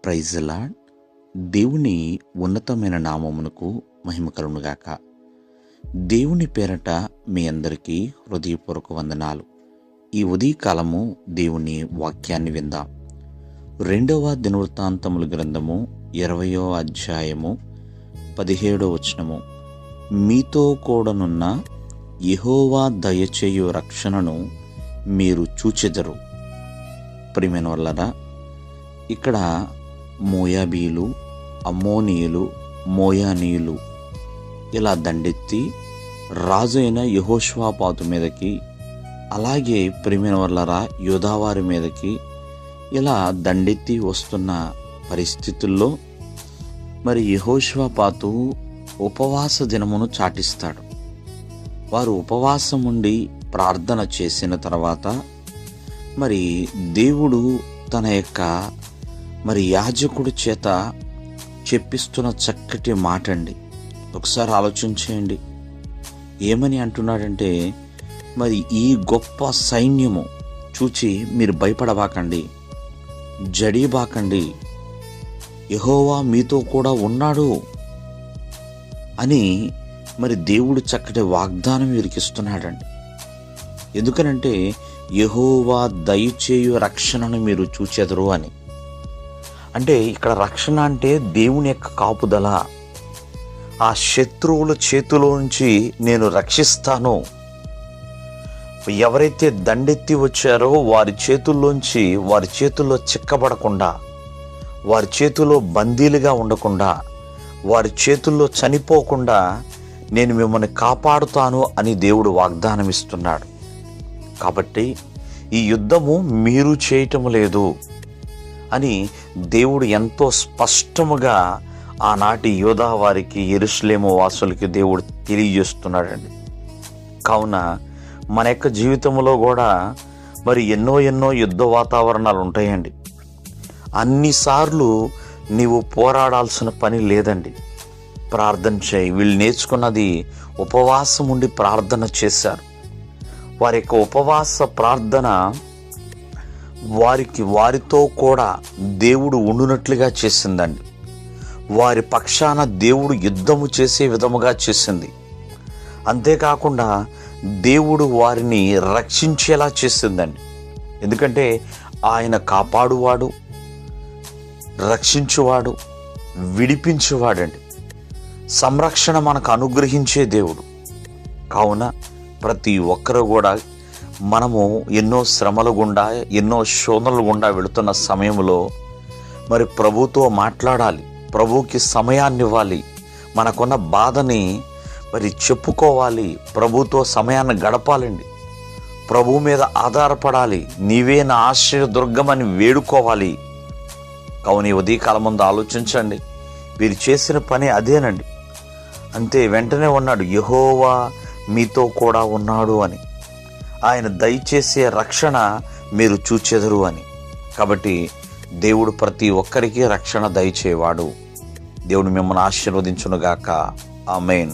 Praise the lord. దేవుని ఉన్నతమైన నామమునకు మహిమ కలుగునుగాక. దేవుని పేరట మీ అందరికీ హృదయపూర్వక వందనాలు. ఈ ఉదయకాలము దేవుని వాక్యాన్ని విందాం. 2వ దినవృత్తాంతముల గ్రంథము 20వ అధ్యాయము 17వ వచనము. మీతో కూడనున్న యెహోవా దయచేయు రక్షణను మీరు చూచెదరు. ప్రియమైన వాళ్ళరా, ఇక్కడ మోయాబీలు, అమ్మోనీయులు, మోయానీయులు ఇలా దండెత్తి రాజు అయిన యెహోషాపాతు మీదకి, అలాగే ప్రియమైన వాళ్ళరా యోధావారి మీదకి ఇలా దండెత్తి వస్తున్న పరిస్థితుల్లో మరి యెహోషాపాతు ఉపవాస దినమును చాటిస్తాడు. వారు ఉపవాసం ఉండి ప్రార్థన చేసిన తర్వాత మరి దేవుడు తన యొక్క మరి యాజకుడి చేత చెప్పిస్తున్న చక్కటి మాట అండి. ఒకసారి ఆలోచించేయండి. ఏమని అంటున్నాడంటే, మరి ఈ గొప్ప సైన్యము చూచి మీరు భయపడబాకండి, జడీబాకండి, యెహోవా మీతో కూడా ఉన్నాడు అని మరి దేవుడు చక్కటి వాగ్దానం వీరికిస్తున్నాడండి. ఎందుకనంటే యెహోవా దయచేయు రక్షణను మీరు చూచెదరు అని. అంటే ఇక్కడ రక్షణ అంటే దేవుని యొక్క కాపుదల. ఆ శత్రువుల చేతిలో నుంచి నేను రక్షిస్తాను. ఎవరైతే దండెత్తి వచ్చారో వారి చేతుల్లోంచి, వారి చేతుల్లో చిక్కబడకుండా, వారి చేతుల్లో బందీలుగా ఉండకుండా, వారి చేతుల్లో చనిపోకుండా నేను మిమ్మల్ని కాపాడుతాను అని దేవుడు వాగ్దానం ఇస్తున్నాడు. కాబట్టి ఈ యుద్ధము మీరు చేయటం లేదు అని దేవుడు ఎంతో స్పష్టముగా ఆనాటి యోధా వారికి, యెరూషలేము వాసులకి దేవుడు తెలియజేస్తున్నాడండి. కావున మన యొక్క జీవితంలో కూడా మరి ఎన్నో యుద్ధ వాతావరణాలు ఉంటాయండి. అన్నిసార్లు నీవు పోరాడాల్సిన పని లేదండి. ప్రార్థన చేయి. వీళ్ళు నేర్చుకున్నది ఉపవాసం ఉండి ప్రార్థన చేశారు. వారి యొక్క ఉపవాస ప్రార్థన వారితో కూడా దేవుడు ఉండునట్లుగా చేసిందండి. వారి పక్షాన దేవుడు యుద్ధము చేసే విధముగా చేసింది. అంతేకాకుండా దేవుడు వారిని రక్షించేలా చేసిందండి. ఎందుకంటే ఆయన కాపాడువాడు, రక్షించువాడు, విడిపించువాడండి. సంరక్షణ మనకు అనుగ్రహించే దేవుడు. కావున ప్రతి ఒక్కరు కూడా మనము ఎన్నో శ్రమల గుండా, ఎన్నో శోధనల గుండా వెళుతున్న సమయంలో మరి ప్రభుతో మాట్లాడాలి, ప్రభువుకి సమయాన్ని ఇవ్వాలి, మనకున్న బాధని మరి చెప్పుకోవాలి, ప్రభుతో సమయాన్ని గడపాలండి, ప్రభువు మీద ఆధారపడాలి, నీవే నా ఆశ్రయ దుర్గమని వేడుకోవాలి. కావున ఉదయకాలం ముందు ఆలోచించండి. వీరు చేసిన పని అదేనండి. అంతే, వెంటనే ఉన్నాడు యెహోవా మీతో కూడా ఉన్నాడు అని. ఆయన దయచేసే రక్షణ మీరు చూచెదరు అని. కాబట్టి దేవుడు ప్రతి ఒక్కరికి రక్షణ దయచేవాడు. దేవుడు మిమ్మల్ని ఆశీర్వదించునుగాక. ఆమేన్.